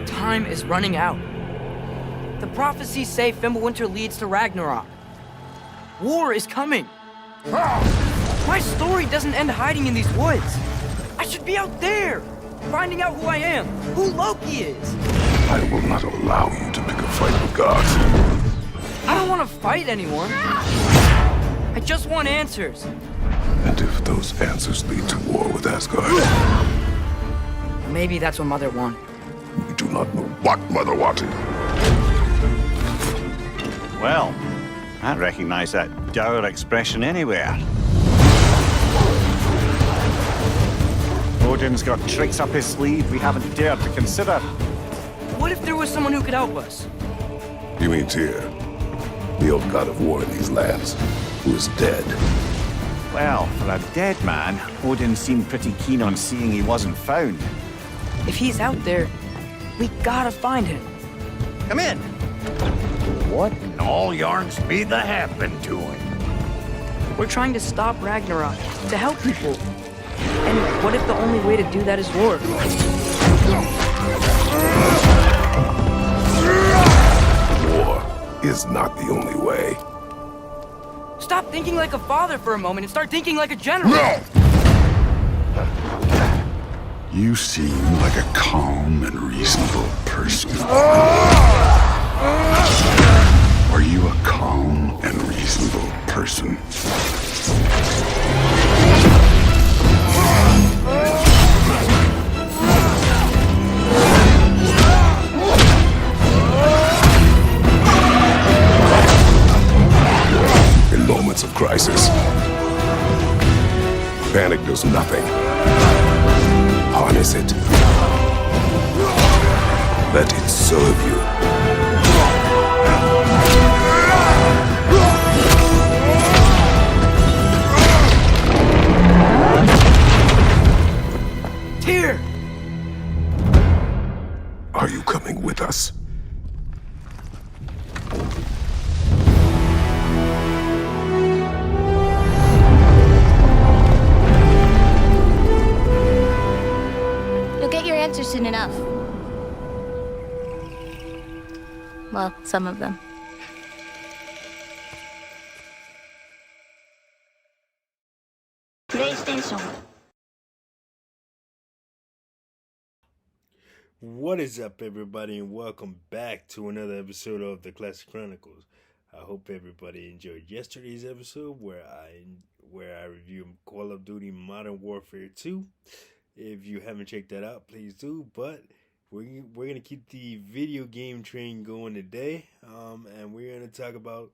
Time is running out. The prophecies say Fimbulwinter leads to Ragnarok. War is coming. My story doesn't end hiding in these woods. I should be out there, finding out who I am, who Loki is. I will not allow you to pick a fight with gods. I don't want to fight anyone. I just want answers. And if those answers lead to war with Asgard, Maybe that's what Mother wanted. we do not know what Mother wanted. Well, I recognize that dour expression anywhere. Odin's got tricks up his sleeve we haven't dared to consider. What if there was someone who could help us? You mean Tyr, the old god of war in these lands, who is dead? Well, for a dead man, Odin seemed pretty keen on seeing he wasn't found. If he's out there, we gotta find him. Come in. What in all yarns be the happened to him? We're trying to stop Ragnarok, to help people. And what if the only way to do that is war? War is not the only way. Stop thinking like a father for a moment and start thinking like a general. No! You seem like a calm and reasonable person. Are you a calm and reasonable person? In moments of crisis, panic does nothing. Harness it. Let it serve you. Tyr! Are you coming with us? You'll get your answer soon enough. Well, some of them. PlayStation. What is up, everybody, and welcome back to another episode of the Classic Chronicles. I hope everybody enjoyed yesterday's episode where I reviewed Call of Duty Modern Warfare 2. If you haven't checked that out, please do. But we're gonna keep the video game train going today, and we're gonna talk about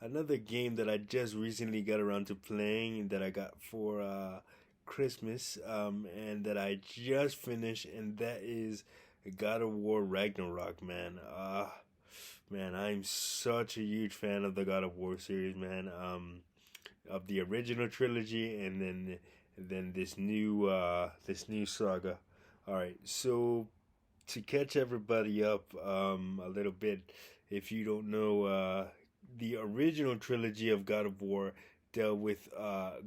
another game that I just recently got around to playing that I got for Christmas, and that I just finished, and that is God of War Ragnarok, man. Man, I'm such a huge fan of the God of War series, man. Of the original trilogy, and then this new saga. All right, so to catch everybody up a little bit, if you don't know, the original trilogy of God of War dealt with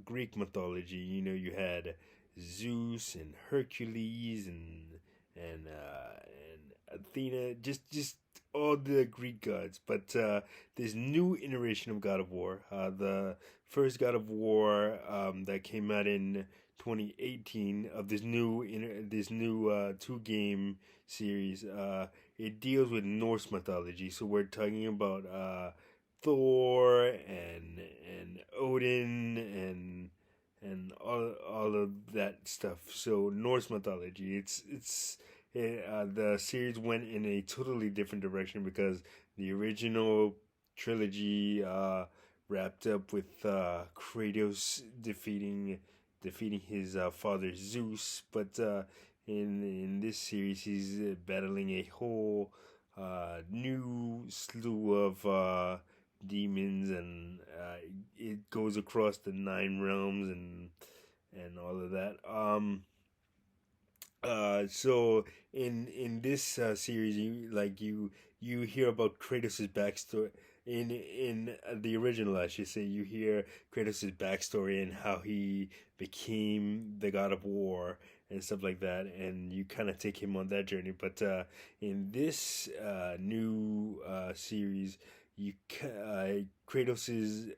Greek mythology. You know, you had Zeus and Hercules and Athena, just all the Greek gods. But this new iteration of God of War, the first God of War that came out in 2018 of this new 2-game series, it deals with Norse mythology. So we're talking about Thor and Odin and all of that stuff. So Norse mythology. The series went in a totally different direction because the original trilogy wrapped up with Kratos defeating his father Zeus, but in this series, he's battling a whole new slew of demons, and it goes across the 9 realms and all of that. So in this series, you hear about Kratos' backstory. In the original, I should say, you hear Kratos' backstory and how he became the god of war and stuff like that, and you kind of take him on that journey. But in this new series, Kratos is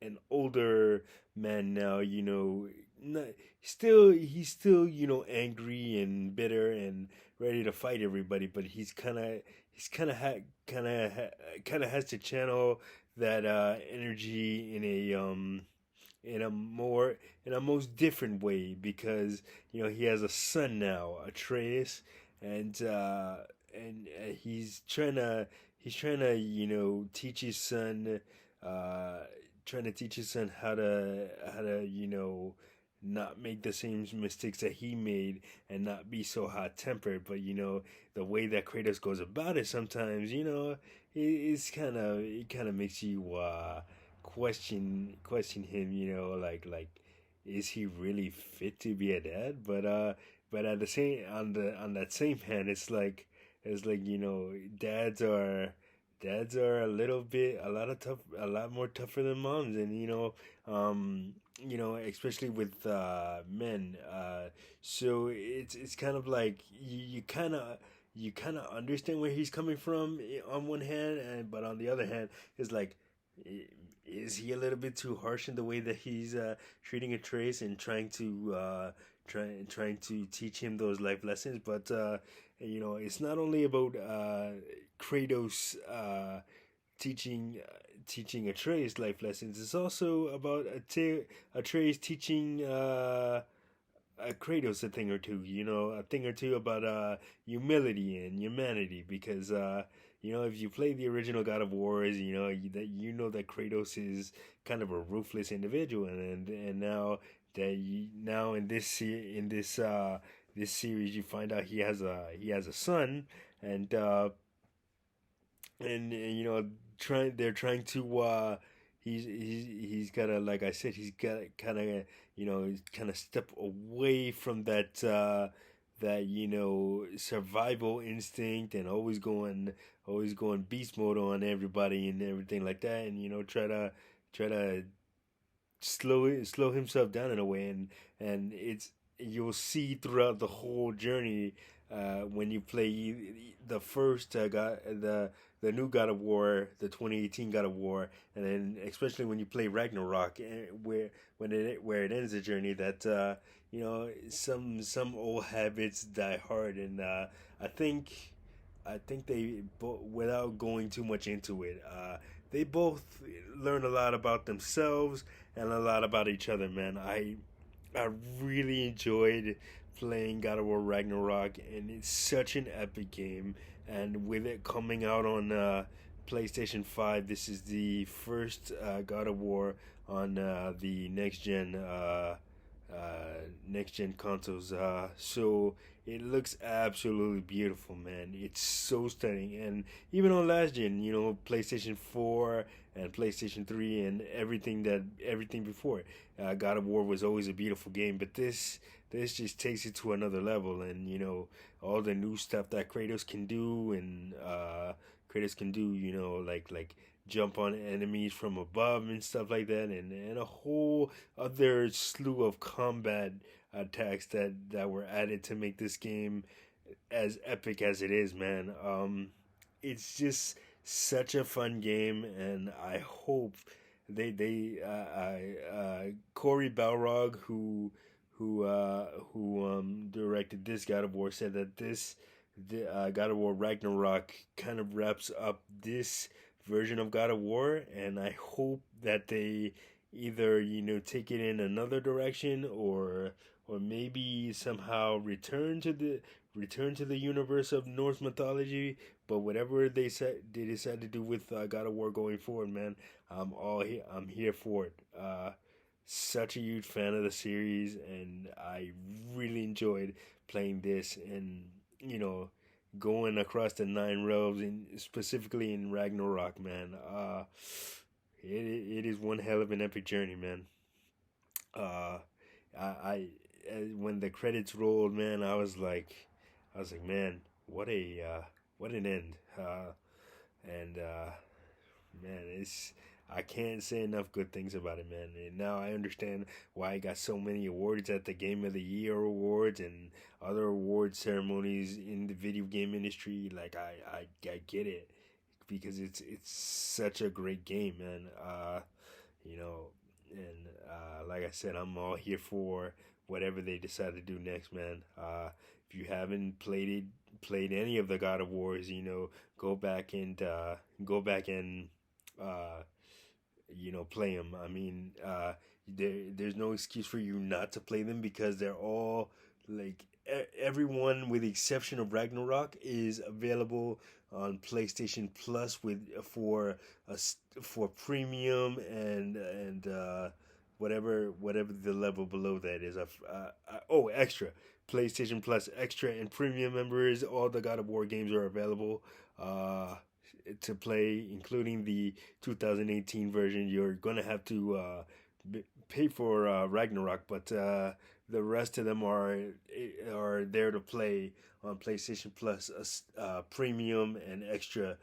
an older man now. Not, he's still angry and bitter and ready to fight everybody, but he's kind of has to channel that energy in a more in a most different way, because he has a son now, Atreus, and he's trying to teach his son, uh how to not make the same mistakes that he made and not be so hot tempered. But the way that Kratos goes about it sometimes, it kind of makes you question him. Like, is he really fit to be a dad? But at the same on that same hand, it's like dads are a lot more tougher than moms, and especially with men. So it's kind of like you kind of understand where he's coming from, on one hand, but on the other hand, it's like, is he a little bit too harsh in the way that he's treating a Trace and trying to teach him those life lessons? But it's not only about Kratos teaching Atreus life lessons. It's also about Atreus teaching Kratos a thing or two. A thing or two about humility and humanity. Because if you play the original God of Wars, that Kratos is kind of a ruthless individual, and now in this series, you find out he has a son, and they're trying to he's gotta, like I said, he's got kind of step away from that survival instinct, and always going beast mode on everybody and everything like that, and try to slow himself down in a way, and you'll see throughout the whole journey, when you play the first the new God of War, the 2018 God of War, and then especially when you play Ragnarok, where it ends the journey, that some old habits die hard, and I think without going too much into it, they both learn a lot about themselves and a lot about each other, man. I really enjoyed playing God of War Ragnarok, and it's such an epic game. And with it coming out on PlayStation 5, this is the first God of War on the next gen consoles. So it looks absolutely beautiful, man. It's so stunning. And even on last gen, PlayStation 4 and PlayStation 3 and everything before, God of War was always a beautiful game. But this just takes it to another level, and all the new stuff that Kratos can do, and like jump on enemies from above and stuff like that, and a whole other slew of combat attacks that were added to make this game as epic as it is, man. It's just such a fun game, and I hope Corey Balrog, who directed this God of War, said that the God of War Ragnarok kind of wraps up this version of God of War, and I hope that they either take it in another direction, or maybe somehow return to the universe of Norse mythology. But whatever they decide to do with God of War going forward, man, I'm here for it. Such a huge fan of the series, and I really enjoyed playing this and, you know, going across the 9 realms, and specifically in Ragnarok, man. It is one hell of an epic journey, man. Uh, when the credits rolled, man, I was like, man, what an end. And man, I can't say enough good things about it, man. And now I understand why I got so many awards at the Game of the Year awards and other award ceremonies in the video game industry. Like I get it, because it's such a great game, man. You know, and like I said, I'm all here for whatever they decide to do next, man. If you haven't played any of the God of Wars, you know, go back and you know, play them. I mean, there's no excuse for you not to play them, because they're all like everyone with the exception of Ragnarok is available on PlayStation Plus for premium and whatever the level below that is. Extra PlayStation Plus extra and premium members. All the God of War games are available to play, including the 2018 version. You're gonna have to pay for Ragnarok, but the rest of them are there to play on PlayStation Plus, premium and extra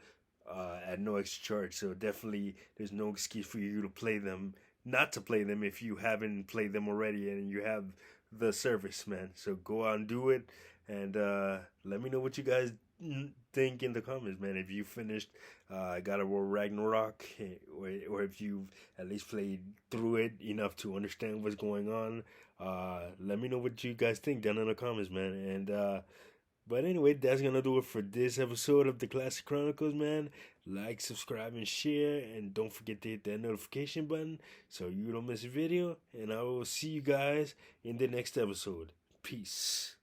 at no extra charge. So definitely, there's no excuse for you to play them, not to play them if you haven't played them already and you have the service, man. So go out and do it, and let me know what you guys think in the comments, man. If you finished God of War Ragnarok, or if you've at least played through it enough to understand what's going on, let me know what you guys think down in the comments, man. And but anyway, that's gonna do it for this episode of the Classic Chronicles, man. Like, subscribe, and share, and don't forget to hit that notification button so you don't miss a video. And I will see you guys in the next episode. Peace.